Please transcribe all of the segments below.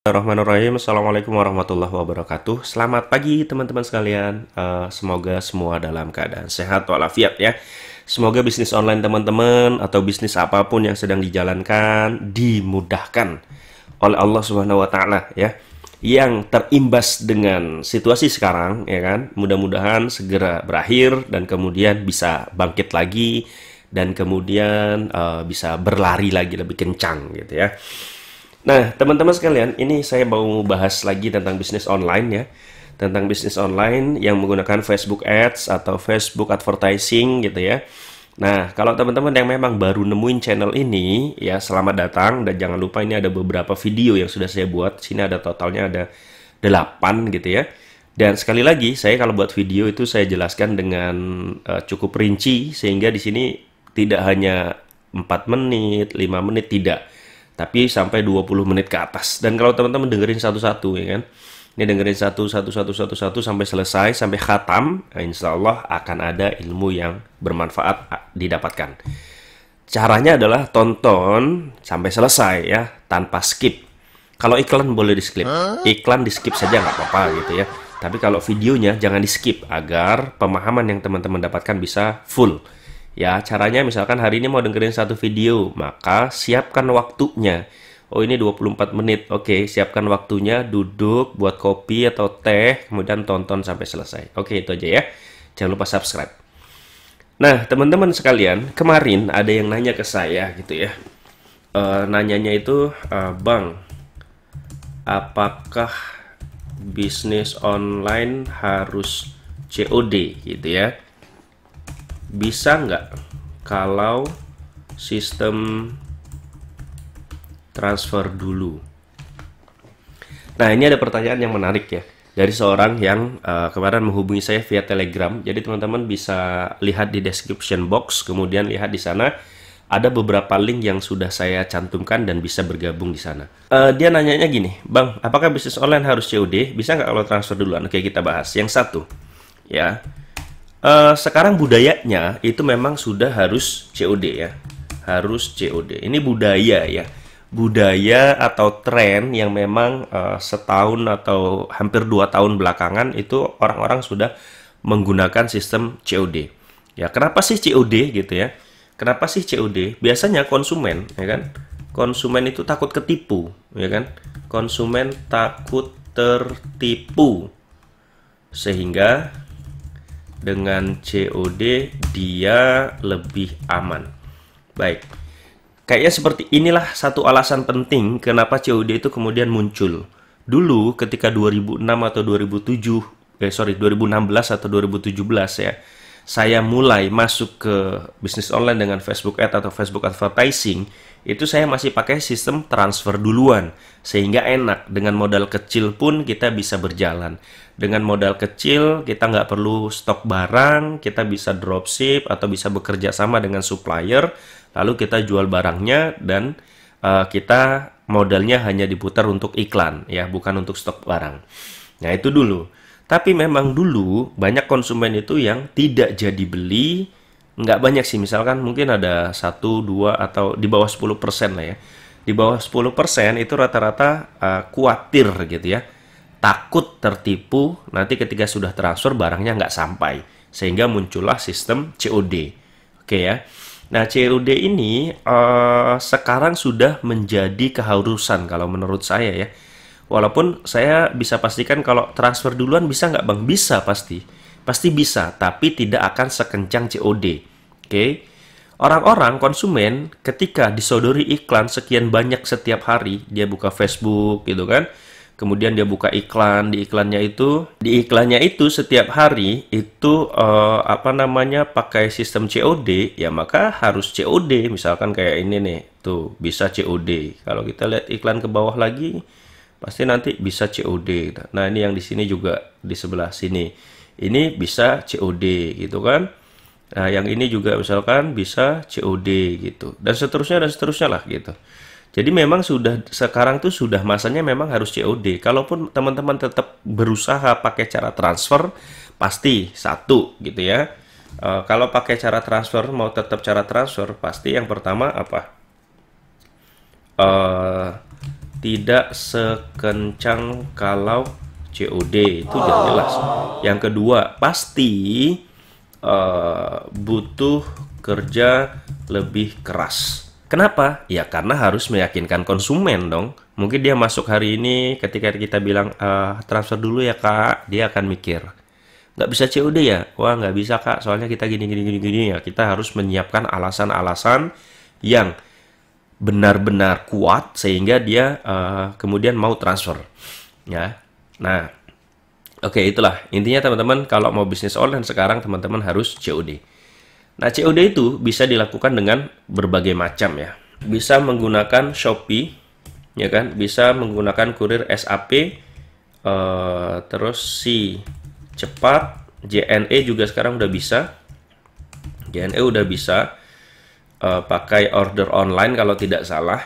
Bismillahirrahmanirrahim. Assalamualaikum warahmatullahi wabarakatuh. Selamat pagi teman-teman sekalian. Semoga semua dalam keadaan sehat walafiat ya. Semoga bisnis online teman-teman atau bisnis apapun yang sedang dijalankan dimudahkan oleh Allah Subhanahu wa taala ya. Yang terimbas dengan situasi sekarang ya kan, mudah-mudahan segera berakhir dan kemudian bisa bangkit lagi dan kemudian bisa berlari lagi lebih kencang gitu ya. Nah, teman-teman sekalian, ini saya mau bahas lagi tentang bisnis online ya. Tentang bisnis online yang menggunakan Facebook Ads atau Facebook Advertising gitu ya. Nah, kalau teman-teman yang memang baru nemuin channel ini, ya selamat datang. Dan jangan lupa ini ada beberapa video yang sudah saya buat. Sini ada totalnya ada 8 gitu ya. Dan sekali lagi, saya kalau buat video itu saya jelaskan dengan cukup rinci. Sehingga di sini tidak hanya 4 menit, 5 menit, tidak. Tapi sampai 20 menit ke atas. Dan kalau teman-teman dengerin satu-satu ya kan. Ini dengerin satu sampai selesai, sampai khatam. Nah, insya Allah akan ada ilmu yang bermanfaat didapatkan. Caranya adalah tonton sampai selesai ya, tanpa skip. Kalau iklan boleh di skip. Iklan di skip saja nggak apa-apa gitu ya. Tapi kalau videonya jangan di skip agar pemahaman yang teman-teman dapatkan bisa full. Ya, caranya misalkan hari ini mau dengerin satu video, maka siapkan waktunya. Oh, ini 24 menit. Oke, siapkan waktunya, duduk, buat kopi atau teh, kemudian tonton sampai selesai. Oke, itu aja ya. Jangan lupa subscribe. Nah, teman-teman sekalian, kemarin ada yang nanya ke saya gitu ya. Nanyanya itu, Bang, apakah bisnis online harus COD gitu ya? Bisa nggak kalau sistem transfer dulu? Nah, ini ada pertanyaan yang menarik ya dari seorang yang kemarin menghubungi saya via Telegram. Jadi teman-teman bisa lihat di description box, kemudian lihat di sana ada beberapa link yang sudah saya cantumkan dan bisa bergabung di sana. Dia nanyanya gini, Bang, apakah bisnis online harus COD? Bisa nggak kalau transfer duluan? Oke, kita bahas. Yang satu, ya. Sekarang budayanya itu memang sudah harus COD ya. Harus COD. Ini budaya ya. Budaya atau tren yang memang setahun atau hampir 2 tahun belakangan itu orang-orang sudah menggunakan sistem COD. Ya, kenapa sih COD gitu ya? Kenapa sih COD? Biasanya konsumen, ya kan? Konsumen itu takut ketipu, ya kan? Konsumen takut tertipu. Sehingga dengan COD dia lebih aman. Baik. Kayaknya seperti inilah satu alasan penting kenapa COD itu kemudian muncul. Dulu ketika 2006 atau 2016 atau 2017 ya, saya mulai masuk ke bisnis online dengan Facebook Ads atau Facebook Advertising, itu saya masih pakai sistem transfer duluan. Sehingga enak, dengan modal kecil pun kita bisa berjalan. Dengan modal kecil, kita nggak perlu stok barang, kita bisa dropship atau bisa bekerja sama dengan supplier, lalu kita jual barangnya dan kita modalnya hanya diputar untuk iklan, ya, bukan untuk stok barang. Nah, itu dulu. Tapi memang dulu banyak konsumen itu yang tidak jadi beli, nggak banyak sih, misalkan mungkin ada 1, 2, atau di bawah 10% lah ya. Di bawah 10% itu rata-rata khawatir gitu ya. Takut tertipu nanti ketika sudah transfer barangnya nggak sampai. Sehingga muncullah sistem COD. Oke ya. Nah, COD ini sekarang sudah menjadi keharusan kalau menurut saya ya. Walaupun saya bisa pastikan kalau transfer duluan bisa nggak Bang? Bisa pasti. Pasti bisa, tapi tidak akan sekencang COD. Oke. Orang-orang konsumen ketika disodori iklan sekian banyak setiap hari, dia buka Facebook gitu kan. Kemudian dia buka iklan, di iklannya itu setiap hari itu pakai sistem COD, ya maka harus COD. Misalkan kayak ini nih, tuh bisa COD. Kalau kita lihat iklan ke bawah lagi, pasti nanti bisa COD. Nah, ini yang di sini juga di sebelah sini. Ini bisa COD gitu kan. Nah, yang ini juga misalkan bisa COD gitu. Dan seterusnya lah gitu. Jadi memang sekarang tuh sudah masanya memang harus COD. Kalaupun teman-teman tetap berusaha pakai cara transfer, pasti satu gitu ya. Kalau pakai cara transfer, mau tetap cara transfer, pasti yang pertama apa? tidak sekencang kalau COD, itu udah jelas. Yang kedua, pasti butuh kerja lebih keras. Kenapa? Ya karena harus meyakinkan konsumen dong. Mungkin dia masuk hari ini, ketika kita bilang transfer dulu ya kak, dia akan mikir, nggak bisa COD ya? Wah nggak bisa kak, soalnya kita gini ya. Kita harus menyiapkan alasan-alasan yang benar-benar kuat sehingga dia kemudian mau transfer. Ya, nah, oke, itulah intinya teman-teman. Kalau mau bisnis online sekarang, teman-teman harus COD. Nah, COD itu bisa dilakukan dengan berbagai macam ya. Bisa menggunakan Shopee, ya kan? Bisa menggunakan kurir SAP, terus si cepat, JNE juga sekarang udah bisa. JNE udah bisa pakai order online kalau tidak salah.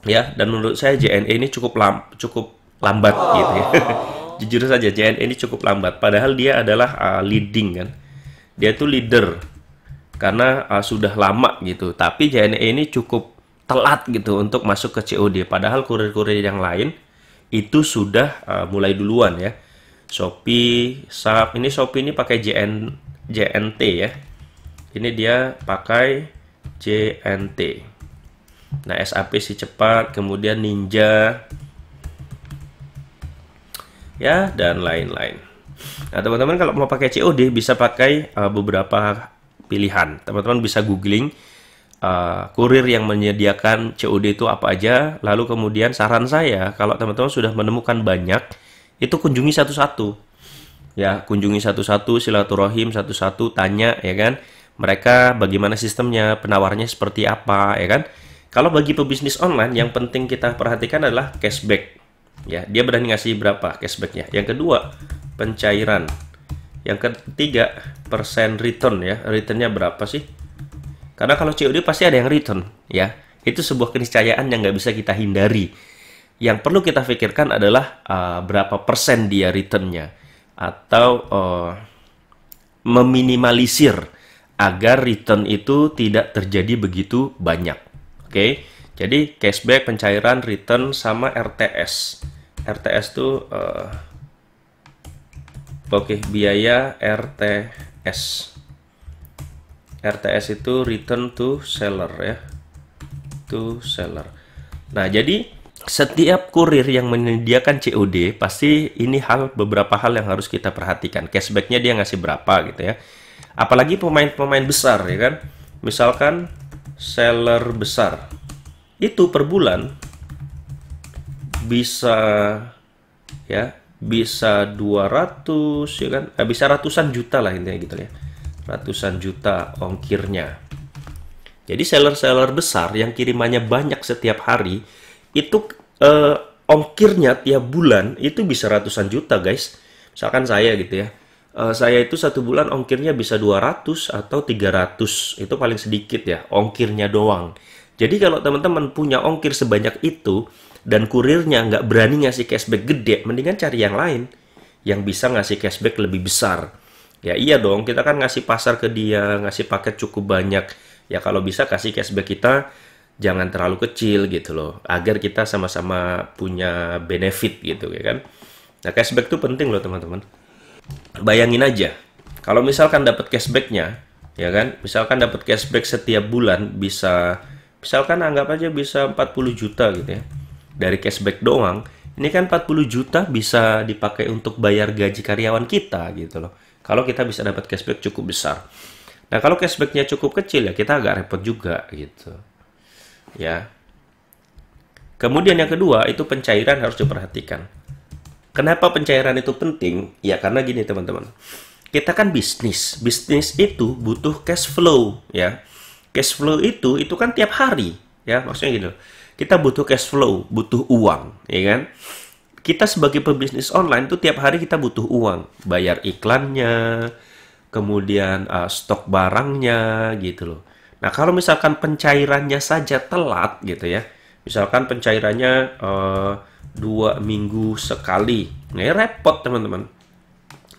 Ya, dan menurut saya JNE ini cukup lambat gitu ya. Jujur saja JNE ini cukup lambat. Padahal dia adalah leading kan. Dia tuh leader karena sudah lama gitu. Tapi JNE ini cukup telat gitu untuk masuk ke COD. Padahal kurir-kurir yang lain itu sudah mulai duluan ya. Shopee, SAP, ini Shopee ini pakai JNT ya. Ini dia pakai JNT. Nah, SAP si cepat, kemudian Ninja, ya, dan lain-lain. Nah, teman-teman kalau mau pakai COD bisa pakai beberapa pilihan. Teman-teman bisa googling kurir yang menyediakan COD itu apa aja. Lalu kemudian saran saya, kalau teman-teman sudah menemukan banyak, itu kunjungi satu-satu. Ya, kunjungi satu-satu, silaturahim satu-satu, tanya ya kan. Mereka bagaimana sistemnya, penawarnya seperti apa ya kan. Kalau bagi pebisnis online, yang penting kita perhatikan adalah cashback. Ya, dia berani ngasih berapa cashbacknya. Yang kedua, pencairan. Yang ketiga, persen return ya. Returnnya berapa sih? Karena kalau COD pasti ada yang return ya. Itu sebuah keniscayaan yang nggak bisa kita hindari. Yang perlu kita pikirkan adalah berapa persen dia returnnya. Atau meminimalisir agar return itu tidak terjadi begitu banyak. Oke, jadi cashback, pencairan, return, sama RTS. RTS itu biaya RTS. RTS itu return to seller ya. To seller. Nah, jadi setiap kurir yang menyediakan COD pasti ini beberapa hal yang harus kita perhatikan. Cashbacknya dia ngasih berapa gitu ya. Apalagi pemain-pemain besar ya kan. Misalkan seller besar itu per bulan bisa ya, bisa 200 ya kan, bisa ratusan juta lah intinya gitu ya. Ratusan juta ongkirnya. Jadi seller-seller besar yang kirimannya banyak setiap hari itu ongkirnya tiap bulan itu bisa ratusan juta guys. Misalkan saya gitu ya, saya itu satu bulan ongkirnya bisa 200 atau 300, itu paling sedikit ya ongkirnya doang. Jadi kalau teman-teman punya ongkir sebanyak itu dan kurirnya nggak berani ngasih cashback gede, mendingan cari yang lain yang bisa ngasih cashback lebih besar. Ya iya dong, kita kan ngasih pasar ke dia, ngasih paket cukup banyak. Ya kalau bisa kasih cashback kita jangan terlalu kecil gitu loh, agar kita sama-sama punya benefit gitu ya kan. Nah, cashback itu penting loh teman-teman. Bayangin aja, kalau misalkan dapat cashbacknya, ya kan, misalkan dapat cashback setiap bulan bisa, misalkan anggap aja bisa 40 juta gitu ya, dari cashback doang, ini kan 40 juta bisa dipakai untuk bayar gaji karyawan kita gitu loh. Kalau kita bisa dapat cashback cukup besar. Nah, kalau cashbacknya cukup kecil ya kita agak repot juga gitu. Ya. Kemudian yang kedua itu pencairan harus diperhatikan. Kenapa pencairan itu penting? Ya karena gini teman-teman. Kita kan bisnis. Bisnis itu butuh cash flow ya. Cash flow itu kan tiap hari ya, maksudnya gitu. Kita butuh cash flow, butuh uang, ya kan? Kita sebagai pebisnis online itu tiap hari kita butuh uang, bayar iklannya, kemudian stok barangnya gitu loh. Nah, kalau misalkan pencairannya saja telat gitu ya, misalkan pencairannya 2 minggu sekali, nah ya repot teman-teman.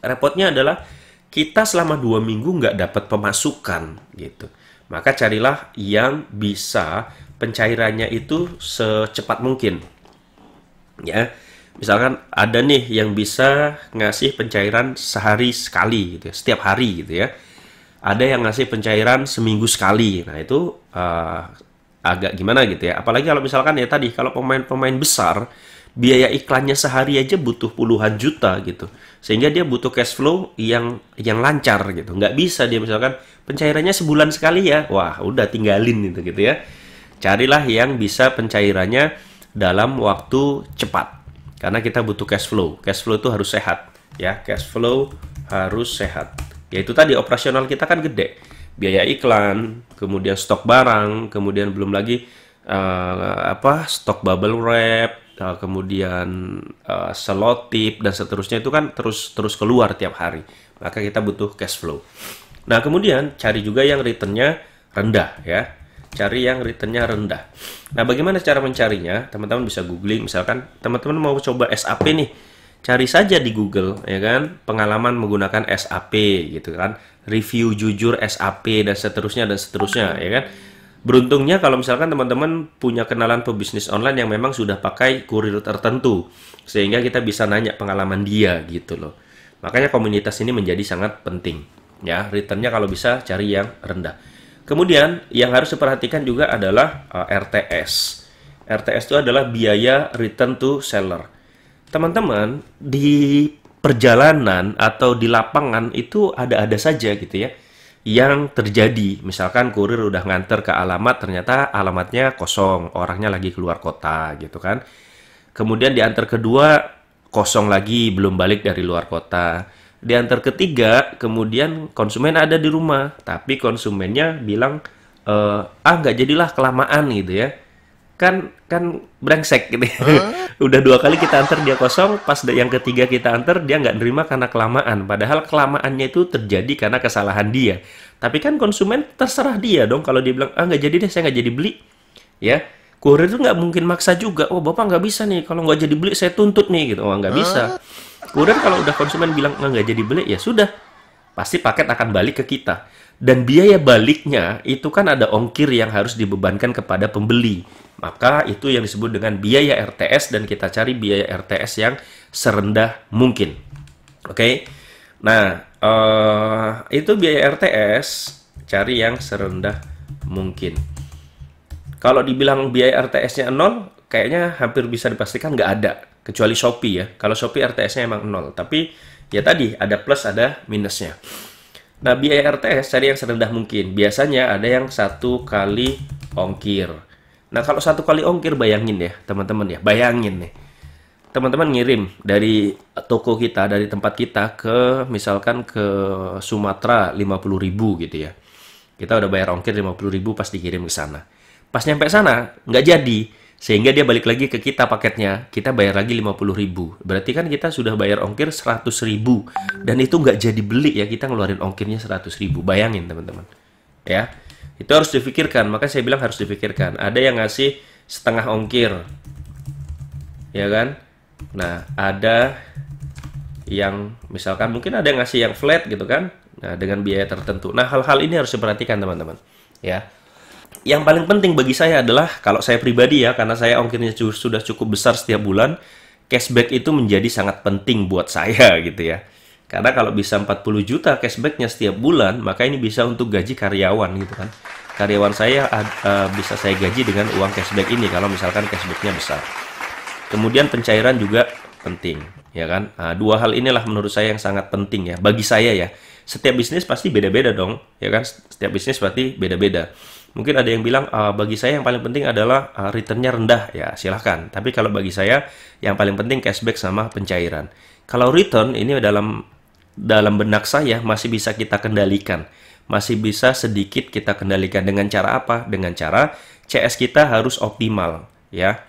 Repotnya adalah kita selama 2 minggu nggak dapat pemasukan gitu. Maka carilah yang bisa pencairannya itu secepat mungkin. Ya, misalkan ada nih yang bisa ngasih pencairan sehari sekali gitu ya, setiap hari gitu ya. Ada yang ngasih pencairan seminggu sekali. Nah, itu agak gimana gitu ya. Apalagi kalau misalkan ya tadi, kalau pemain-pemain besar, biaya iklannya sehari aja butuh puluhan juta gitu. Sehingga dia butuh cash flow yang lancar gitu. Nggak bisa dia misalkan pencairannya sebulan sekali ya. Wah, udah tinggalin gitu ya. Carilah yang bisa pencairannya dalam waktu cepat. Karena kita butuh cash flow. Cash flow itu harus sehat ya. Cash flow harus sehat. Yaitu tadi operasional kita kan gede. Biaya iklan, kemudian stok barang, kemudian belum lagi stok bubble wrap, kemudian selotip dan seterusnya itu kan terus keluar tiap hari. Maka kita butuh cash flow. Nah, kemudian cari juga yang returnnya rendah ya. Cari yang returnnya rendah. Nah, bagaimana cara mencarinya? Teman-teman bisa googling. Misalkan teman-teman mau coba SAP nih, cari saja di Google, ya kan, pengalaman menggunakan SAP gitu kan, review jujur SAP dan seterusnya, ya kan. Beruntungnya kalau misalkan teman-teman punya kenalan pebisnis online yang memang sudah pakai kurir tertentu, sehingga kita bisa nanya pengalaman dia gitu loh. Makanya komunitas ini menjadi sangat penting, ya. Returnnya kalau bisa cari yang rendah. Kemudian yang harus diperhatikan juga adalah RTS. RTS itu adalah biaya return to seller. Teman-teman, di perjalanan atau di lapangan itu ada-ada saja gitu ya yang terjadi. Misalkan kurir udah nganter ke alamat, ternyata alamatnya kosong, orangnya lagi keluar kota gitu kan. Kemudian diantar kedua, kosong lagi, belum balik dari luar kota. Diantar ketiga, kemudian konsumen ada di rumah, tapi konsumennya bilang, nggak jadilah, kelamaan gitu ya. Kan brengsek gitu ya. Udah 2 kali kita antar dia kosong, pas yang ketiga kita antar dia nggak nerima karena kelamaan. Padahal kelamaannya itu terjadi karena kesalahan dia. Tapi kan konsumen terserah dia dong kalau dia bilang, nggak jadi deh, saya nggak jadi beli. Ya, kurir itu nggak mungkin maksa juga. Oh, bapak nggak bisa nih, kalau nggak jadi beli saya tuntut nih gitu. Oh, nggak bisa. Kurir kalau udah konsumen bilang nggak jadi beli, ya sudah, pasti paket akan balik ke kita. Dan biaya baliknya itu kan ada ongkir yang harus dibebankan kepada pembeli. Maka itu yang disebut dengan biaya RTS, dan kita cari biaya RTS yang serendah mungkin. Oke? Nah, itu biaya RTS, cari yang serendah mungkin. Kalau dibilang biaya RTS-nya 0, kayaknya hampir bisa dipastikan nggak ada. Kecuali Shopee ya. Kalau Shopee RTS-nya emang 0. Tapi ya tadi, ada plus, ada minusnya. Nah, biaya RTS cari yang serendah mungkin. Biasanya ada yang 1 kali ongkir. Nah, kalau 1 kali ongkir, bayangin ya, teman-teman ya. Bayangin nih. Teman-teman ngirim dari toko kita, dari tempat kita ke, misalkan ke Sumatera 50.000 gitu ya. Kita udah bayar ongkir 50.000 pas dikirim ke sana. Pas nyampe sana, nggak jadi. Sehingga dia balik lagi ke kita paketnya, kita bayar lagi 50.000. Berarti kan kita sudah bayar ongkir 100.000. Dan itu nggak jadi beli ya, kita ngeluarin ongkirnya 100.000. Bayangin teman-teman. Ya, itu harus difikirkan. Maka saya bilang harus difikirkan. Ada yang ngasih setengah ongkir. Ya kan? Nah, ada yang misalkan mungkin ada yang ngasih yang flat gitu kan. Nah, dengan biaya tertentu. Nah, hal-hal ini harus diperhatikan teman-teman. Ya. Yang paling penting bagi saya adalah, kalau saya pribadi ya, karena saya ongkirnya sudah cukup besar setiap bulan, cashback itu menjadi sangat penting buat saya gitu ya. Karena kalau bisa 40 juta cashbacknya setiap bulan, maka ini bisa untuk gaji karyawan gitu kan. Karyawan saya bisa saya gaji dengan uang cashback ini kalau misalkan cashbacknya besar. Kemudian pencairan juga penting, ya kan. Nah, 2 hal inilah menurut saya yang sangat penting ya, bagi saya ya. Setiap bisnis pasti beda-beda dong, ya kan. Setiap bisnis pasti beda-beda. Mungkin ada yang bilang, bagi saya yang paling penting adalah returnnya rendah. Ya, silahkan. Tapi kalau bagi saya, yang paling penting cashback sama pencairan. Kalau return, ini dalam benak saya masih bisa kita kendalikan. Masih bisa sedikit kita kendalikan. Dengan cara apa? Dengan cara CS kita harus optimal. Ya,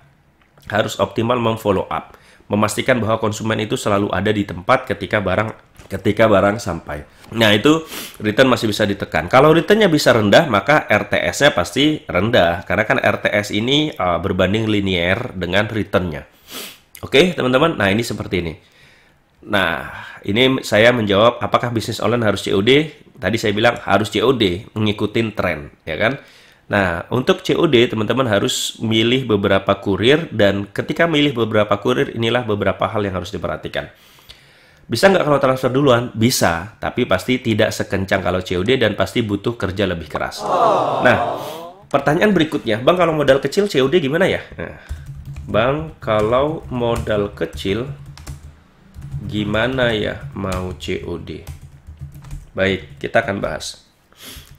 harus optimal memfollow up. Memastikan bahwa konsumen itu selalu ada di tempat ketika barang sampai. Nah, itu return masih bisa ditekan. Kalau returnnya bisa rendah, maka RTS-nya pasti rendah. Karena kan RTS ini berbanding linear dengan returnnya. Oke, teman-teman. Nah, ini seperti ini. Nah, ini saya menjawab apakah bisnis online harus COD. Tadi saya bilang harus COD, ngikutin tren, ya kan? Nah, untuk COD teman-teman harus milih beberapa kurir, dan ketika milih beberapa kurir inilah beberapa hal yang harus diperhatikan. Bisa nggak kalau transfer duluan? Bisa, tapi pasti tidak sekencang kalau COD dan pasti butuh kerja lebih keras. Nah, pertanyaan berikutnya, Bang kalau modal kecil COD gimana ya? Nah, Bang kalau modal kecil gimana ya mau COD? Baik, kita akan bahas.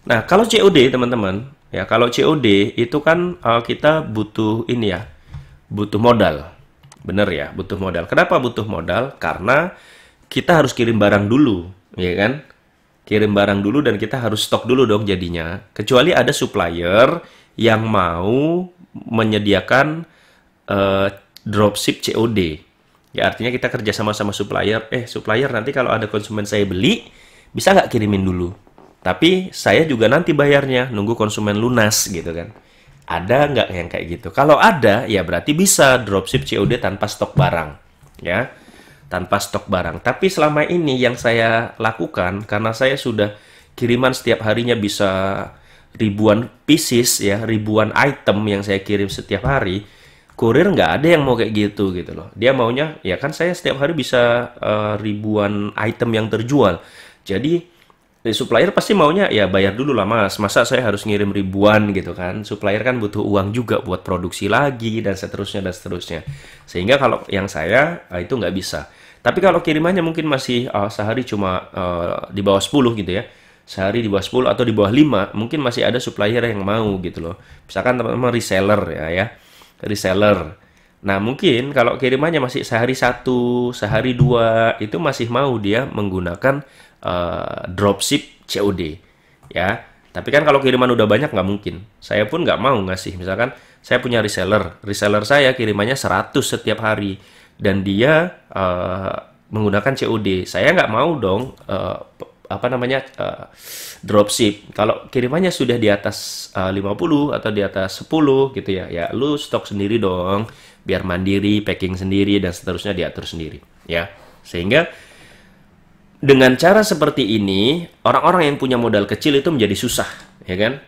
Nah, kalau COD teman-teman, ya kalau COD itu kan kita butuh ini ya, butuh modal. Bener ya, butuh modal. Kenapa butuh modal? Karena kita harus kirim barang dulu, ya kan? Kirim barang dulu dan kita harus stok dulu dong jadinya. Kecuali ada supplier yang mau menyediakan dropship COD. Ya artinya kita kerja sama supplier. Supplier nanti kalau ada konsumen saya beli, bisa nggak kirimin dulu? Tapi saya juga nanti bayarnya, nunggu konsumen lunas gitu kan. Ada nggak yang kayak gitu? Kalau ada, ya berarti bisa dropship COD tanpa stok barang. Ya, tanpa stok barang. Tapi selama ini yang saya lakukan, karena saya sudah kiriman setiap harinya bisa ribuan pieces ya, ribuan item yang saya kirim setiap hari, kurir nggak ada yang mau kayak gitu loh. Dia maunya, ya kan saya setiap hari bisa ribuan item yang terjual. Jadi supplier pasti maunya ya bayar dulu lah mas, masa saya harus ngirim ribuan gitu kan. Supplier kan butuh uang juga buat produksi lagi dan seterusnya. Sehingga kalau yang saya itu nggak bisa. Tapi kalau kirimannya mungkin masih sehari cuma di bawah 10 gitu ya. Sehari di bawah 10 atau di bawah 5, mungkin masih ada supplier yang mau gitu loh. Misalkan teman-teman reseller ya. Reseller. Nah, mungkin kalau kirimannya masih sehari 1, sehari 2, itu masih mau dia menggunakan dropship COD. Ya. Tapi kan kalau kiriman udah banyak nggak mungkin. Saya pun nggak mau ngasih. Misalkan saya punya reseller. Reseller saya kirimannya 100 setiap hari. Dan dia menggunakan COD. Saya nggak mau dong dropship. Kalau kirimannya sudah di atas 50 atau di atas 10 gitu ya. Ya lu stok sendiri dong. Biar mandiri, packing sendiri dan seterusnya diatur sendiri. Ya. Sehingga dengan cara seperti ini, orang-orang yang punya modal kecil itu menjadi susah, ya kan?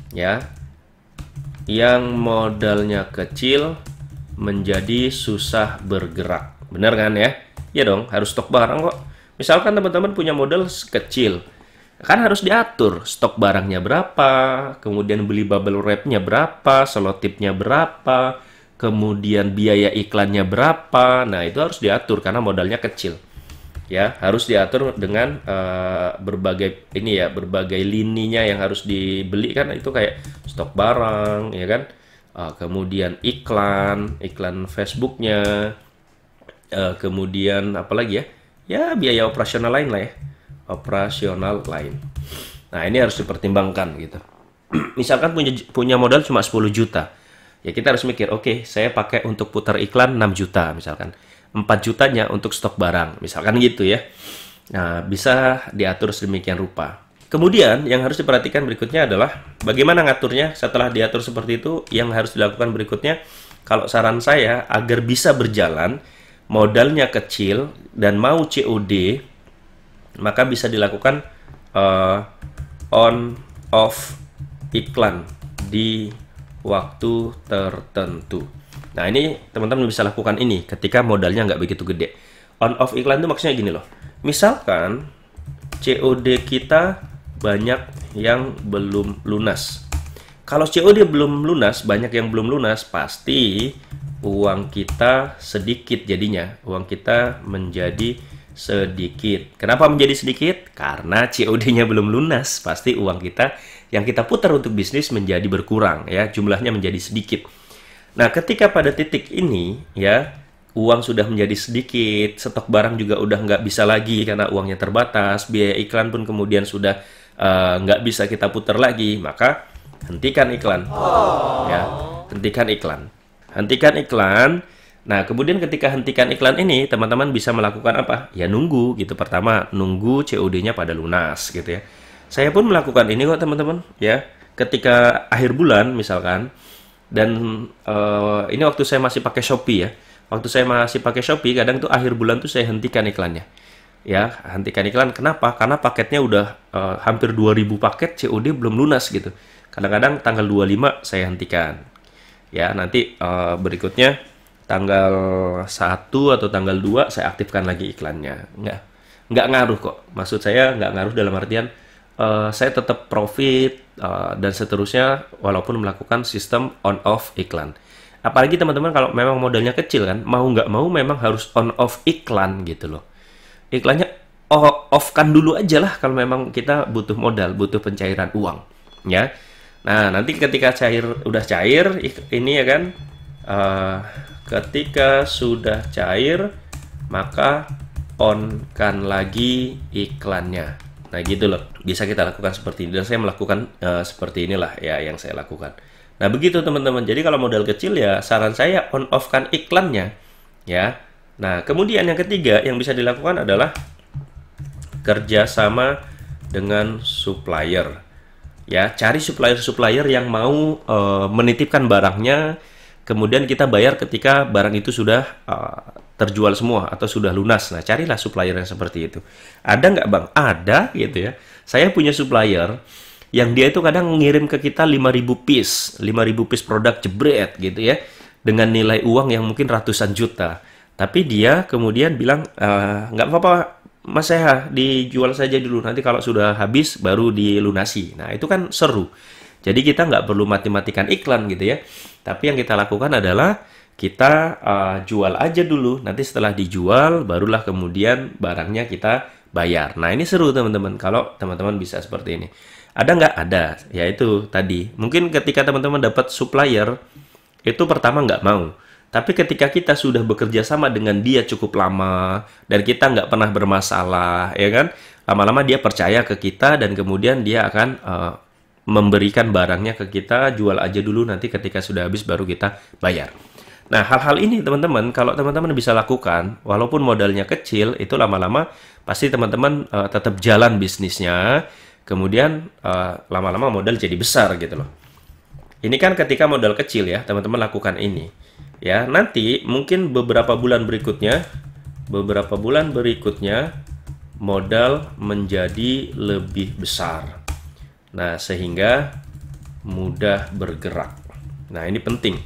Ya. Yang modalnya kecil menjadi susah bergerak. Benar kan ya? Ya dong, harus stok barang kok. Misalkan teman-teman punya modal kecil, kan harus diatur stok barangnya berapa, kemudian beli bubble wrap-nya berapa, selotipnya berapa, kemudian biaya iklannya berapa. Nah, itu harus diatur karena modalnya kecil. Ya, harus diatur dengan berbagai lininya yang harus dibeli kan, itu kayak stok barang, ya kan? Kemudian iklan Facebooknya, kemudian apalagi ya? Ya, biaya operasional lain lah ya. Operasional lain. Nah, ini harus dipertimbangkan gitu. Misalkan punya modal cuma 10 juta. Ya, kita harus mikir, oke, saya pakai untuk putar iklan 6 juta misalkan. 4 jutanya untuk stok barang, misalkan gitu ya. Nah, bisa diatur sedemikian rupa. Kemudian, yang harus diperhatikan berikutnya adalah bagaimana ngaturnya setelah diatur seperti itu. Yang harus dilakukan berikutnya, kalau saran saya, agar bisa berjalan, modalnya kecil, dan mau COD, maka bisa dilakukan on-off iklan di waktu tertentu. Nah, ini teman-teman bisa lakukan ini ketika modalnya nggak begitu gede. On-off iklan itu maksudnya gini loh. Misalkan COD kita banyak yang belum lunas. Kalau COD belum lunas, banyak yang belum lunas, pasti uang kita sedikit jadinya. Uang kita menjadi sedikit. Kenapa menjadi sedikit? Karena COD-nya belum lunas. Pasti uang kita yang kita putar untuk bisnis menjadi berkurang ya, jumlahnya menjadi sedikit. Nah, ketika pada titik ini, ya, uang sudah menjadi sedikit, stok barang juga udah nggak bisa lagi karena uangnya terbatas, biaya iklan pun kemudian sudah nggak bisa kita putar lagi, maka hentikan iklan. Ya, hentikan iklan. Hentikan iklan. Nah, kemudian ketika hentikan iklan ini, teman-teman bisa melakukan apa? Ya, nunggu gitu. Pertama, nunggu COD-nya pada lunas gitu ya. Saya pun melakukan ini kok, teman-teman, ya. Ketika akhir bulan misalkan, dan ini waktu saya masih pakai Shopee ya. Waktu saya masih pakai Shopee, kadang tuh akhir bulan tuh saya hentikan iklannya. Ya, hentikan iklan. Kenapa? Karena paketnya udah hampir 2000 paket COD belum lunas gitu. Kadang-kadang tanggal 25 saya hentikan. Ya, nanti berikutnya tanggal 1 atau tanggal 2 saya aktifkan lagi iklannya. Nggak ngaruh kok. Maksud saya nggak ngaruh dalam artian saya tetap profit dan seterusnya walaupun melakukan sistem on-off iklan. Apalagi teman-teman kalau memang modalnya kecil kan, mau nggak mau memang harus on-off iklan gitu loh. Iklannya off-kan dulu aja lah kalau memang kita butuh modal, butuh pencairan uang. Ya. Nah, nanti ketika udah cair, ini ya kan, ketika sudah cair, maka on-kan lagi iklannya. Nah, gitu loh. Bisa kita lakukan seperti ini. Dan saya melakukan seperti inilah ya yang saya lakukan. Nah, begitu teman-teman. Jadi kalau modal kecil ya, saran saya on-off-kan iklannya. Ya. Nah, kemudian yang ketiga yang bisa dilakukan adalah kerjasama dengan supplier. Ya, cari supplier-supplier yang mau menitipkan barangnya, kemudian kita bayar ketika barang itu sudah terjual semua atau sudah lunas. Nah, carilah supplier yang seperti itu. Ada nggak, Bang? Ada, gitu ya. Saya punya supplier yang dia itu kadang ngirim ke kita 5.000 piece produk jebret, gitu ya, dengan nilai uang yang mungkin ratusan juta. Tapi dia kemudian bilang, nggak apa-apa, Mas Seha, dijual saja dulu. Nanti kalau sudah habis, baru dilunasi. Nah, itu kan seru. Jadi kita nggak perlu mati-matikan iklan gitu ya. Tapi yang kita lakukan adalah kita jual aja dulu. Nanti setelah dijual, barulah kemudian barangnya kita bayar. Nah, ini seru teman-teman. Kalau teman-teman bisa seperti ini. Ada nggak? Ada. Ya itu tadi. Mungkin ketika teman-teman dapat supplier, itu pertama nggak mau. Tapi ketika kita sudah bekerja sama dengan dia cukup lama, dan kita nggak pernah bermasalah, ya kan? Lama-lama dia percaya ke kita, dan kemudian dia akan memberikan barangnya ke kita, jual aja dulu, nanti ketika sudah habis baru kita bayar. Nah, hal-hal ini teman-teman, kalau teman-teman bisa lakukan, walaupun modalnya kecil, itu lama-lama pasti teman-teman tetap jalan bisnisnya, kemudian lama-lama modal jadi besar gitu loh. Ini kan ketika modal kecil ya, teman-teman lakukan ini. Ya, nanti mungkin beberapa bulan berikutnya modal menjadi lebih besar. Nah, sehingga mudah bergerak. Nah, ini penting.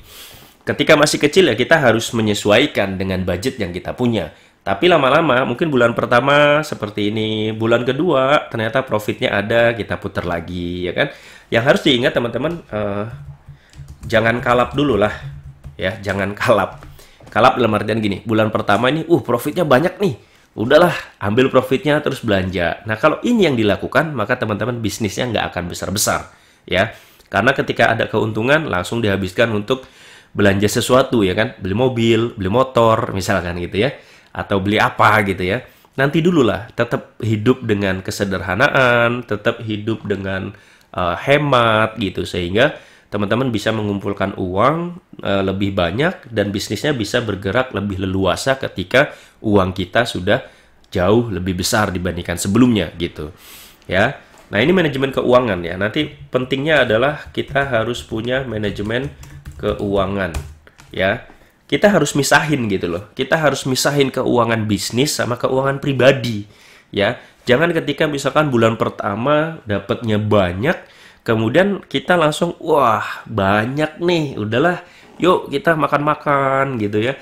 Ketika masih kecil ya kita harus menyesuaikan dengan budget yang kita punya. Tapi lama-lama mungkin bulan pertama seperti ini, bulan kedua ternyata profitnya ada, kita putar lagi ya kan. Yang harus diingat teman-teman, jangan kalap dulu lah. Ya, jangan kalap. Kalap dalam artian gini, bulan pertama ini, profitnya banyak nih. Udahlah, ambil profitnya terus belanja. Nah, kalau ini yang dilakukan, maka teman-teman bisnisnya nggak akan besar-besar. Ya, karena ketika ada keuntungan, langsung dihabiskan untuk belanja sesuatu, ya kan? Beli mobil, beli motor, misalkan gitu ya. Atau beli apa gitu ya. Nanti dulu lah, tetap hidup dengan kesederhanaan, tetap hidup dengan hemat gitu. Sehingga teman-teman bisa mengumpulkan uang lebih banyak dan bisnisnya bisa bergerak lebih leluasa ketika uang kita sudah jauh lebih besar dibandingkan sebelumnya gitu. Ya. Nah, ini manajemen keuangan ya. Nanti pentingnya adalah kita harus punya manajemen keuangan ya. Kita harus misahin gitu loh. Kita harus misahin keuangan bisnis sama keuangan pribadi ya. Jangan ketika misalkan bulan pertama dapatnya banyak, kemudian kita langsung, wah banyak nih, udahlah yuk kita makan-makan gitu ya.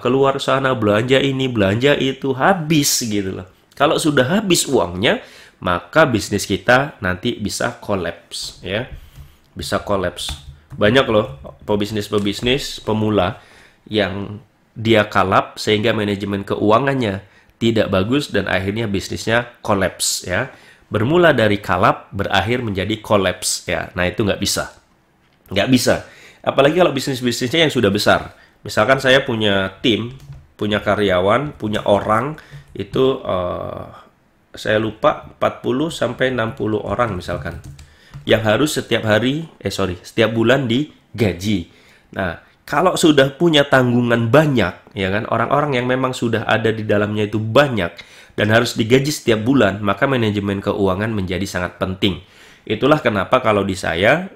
Keluar sana belanja ini, belanja itu, habis gitu loh. Kalau sudah habis uangnya, maka bisnis kita nanti bisa kolaps ya. Bisa kolaps. Banyak loh pebisnis pemula yang dia kalap sehingga manajemen keuangannya tidak bagus dan akhirnya bisnisnya kolaps ya. Bermula dari kalap, berakhir menjadi kolaps ya. Nah, itu nggak bisa. Nggak bisa. Apalagi kalau bisnis-bisnisnya yang sudah besar. Misalkan saya punya tim, punya karyawan, punya orang, itu saya lupa 40 sampai 60 orang misalkan. Yang harus setiap bulan digaji. Nah, kalau sudah punya tanggungan banyak, ya kan, orang-orang yang memang sudah ada di dalamnya itu banyak, dan harus digaji setiap bulan, maka manajemen keuangan menjadi sangat penting. Itulah kenapa kalau di saya,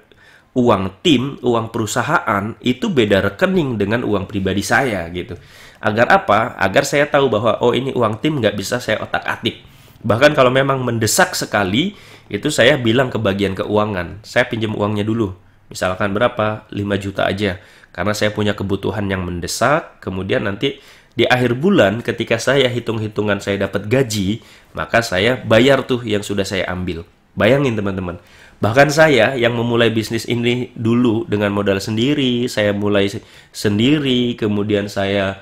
uang tim, uang perusahaan, itu beda rekening dengan uang pribadi saya gitu. Agar apa? Agar saya tahu bahwa, ini uang tim nggak bisa saya otak-atik. Bahkan kalau memang mendesak sekali, itu saya bilang ke bagian keuangan, saya pinjam uangnya dulu. Misalkan berapa? 5 juta aja. Karena saya punya kebutuhan yang mendesak, kemudian nanti di akhir bulan ketika saya hitung-hitungan saya dapat gaji, maka saya bayar tuh yang sudah saya ambil. Bayangin teman-teman. Bahkan saya yang memulai bisnis ini dulu dengan modal sendiri, saya mulai sendiri, kemudian saya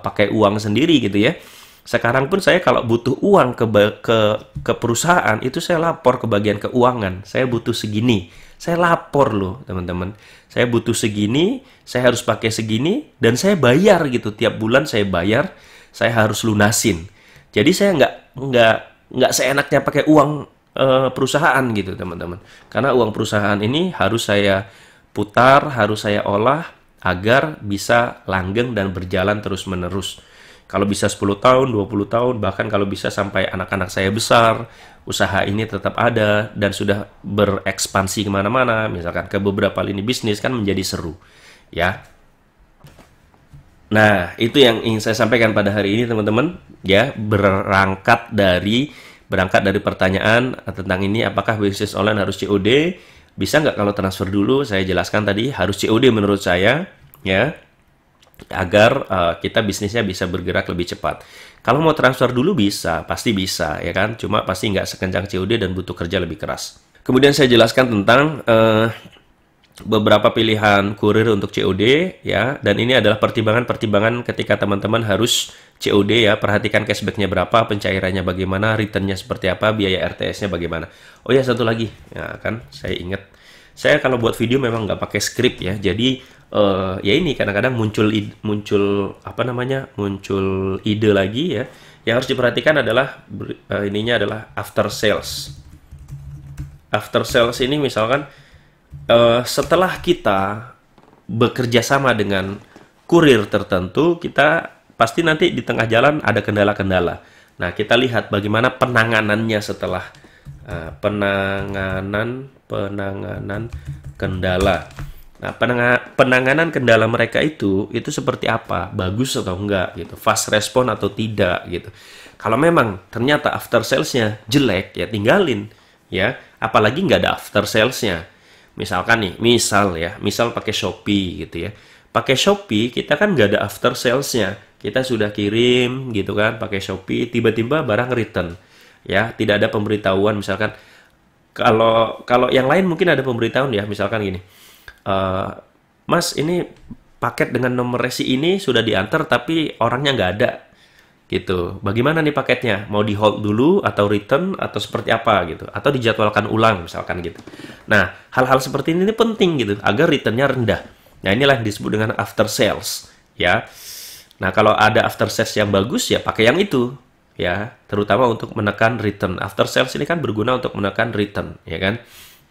pakai uang sendiri gitu ya. Sekarang pun saya kalau butuh uang ke perusahaan, itu saya lapor ke bagian keuangan. Saya butuh segini. Saya lapor loh, teman-teman. Saya butuh segini, saya harus pakai segini, dan saya bayar gitu. Tiap bulan saya bayar, saya harus lunasin. Jadi saya nggak seenaknya pakai uang perusahaan gitu, teman-teman. Karena uang perusahaan ini harus saya putar, harus saya olah agar bisa langgeng dan berjalan terus-menerus. Kalau bisa 10 tahun, 20 tahun, bahkan kalau bisa sampai anak-anak saya besar, usaha ini tetap ada dan sudah berekspansi kemana-mana, misalkan ke beberapa lini bisnis, kan menjadi seru, ya. Nah, itu yang ingin saya sampaikan pada hari ini, teman-teman, ya, berangkat dari pertanyaan tentang ini, apakah bisnis online harus COD? Bisa nggak kalau transfer dulu? Saya jelaskan tadi, harus COD menurut saya, ya, agar kita bisnisnya bisa bergerak lebih cepat. Kalau mau transfer dulu bisa, pasti bisa, ya kan? Cuma pasti nggak sekencang COD dan butuh kerja lebih keras. Kemudian saya jelaskan tentang beberapa pilihan kurir untuk COD, ya, dan ini adalah pertimbangan-pertimbangan ketika teman-teman harus COD, ya. Perhatikan cashbacknya berapa, pencairannya bagaimana, returnnya seperti apa, biaya RTS-nya bagaimana. Oh ya, satu lagi, ya kan, saya ingat, saya kalau buat video memang nggak pakai skrip, ya. Jadi ya ini kadang-kadang muncul apa namanya, muncul ide lagi, ya. Yang harus diperhatikan adalah ininya adalah after sales. After sales ini misalkan setelah kita bekerja sama dengan kurir tertentu, kita pasti nanti di tengah jalan ada kendala-kendala. Nah, kita lihat bagaimana penanganannya setelah penanganan kendala. Nah, penanganan kendala mereka itu seperti apa? Bagus atau enggak gitu? Fast respon atau tidak gitu? Kalau memang ternyata after sales-nya jelek, ya tinggalin, ya. Apalagi nggak ada after sales-nya. Misalkan nih, misal pakai Shopee gitu ya. Pakai Shopee kita kan nggak ada after sales-nya. Kita sudah kirim gitu kan, pakai Shopee, tiba-tiba barang return, ya. Tidak ada pemberitahuan, misalkan kalau yang lain mungkin ada pemberitahuan, ya. Misalkan gini. Mas, ini paket dengan nomor resi ini sudah diantar tapi orangnya nggak ada gitu. Bagaimana nih paketnya? Mau di hold dulu atau return atau seperti apa gitu? Atau dijadwalkan ulang misalkan gitu. Nah, hal-hal seperti ini penting gitu agar returnnya rendah. Nah, inilah yang disebut dengan after sales, ya. Nah, kalau ada after sales yang bagus, ya pakai yang itu, ya. Terutama untuk menekan return. After sales ini kan berguna untuk menekan return, ya kan?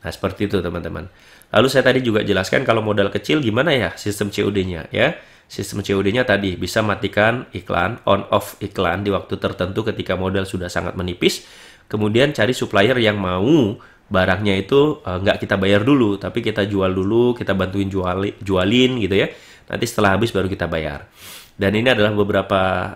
Nah, seperti itu teman-teman. Lalu saya tadi juga jelaskan kalau modal kecil gimana ya sistem COD-nya, ya. Sistem COD-nya tadi bisa matikan iklan, on-off iklan di waktu tertentu ketika modal sudah sangat menipis. Kemudian cari supplier yang mau barangnya itu nggak kita bayar dulu, tapi kita jual dulu, kita bantuin jualin gitu ya. Nanti setelah habis baru kita bayar. Dan ini adalah beberapa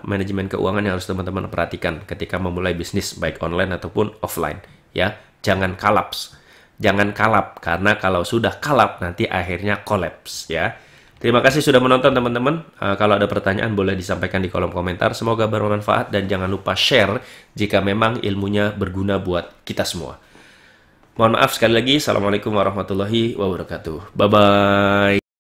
manajemen keuangan yang harus teman-teman perhatikan ketika memulai bisnis baik online ataupun offline, ya. Jangan kolaps. Jangan kalap, karena kalau sudah kalap nanti akhirnya kolaps, ya. Terima kasih sudah menonton teman-teman. Kalau ada pertanyaan boleh disampaikan di kolom komentar. Semoga bermanfaat dan jangan lupa share jika memang ilmunya berguna buat kita semua. Mohon maaf sekali lagi. Assalamualaikum warahmatullahi wabarakatuh. Bye-bye.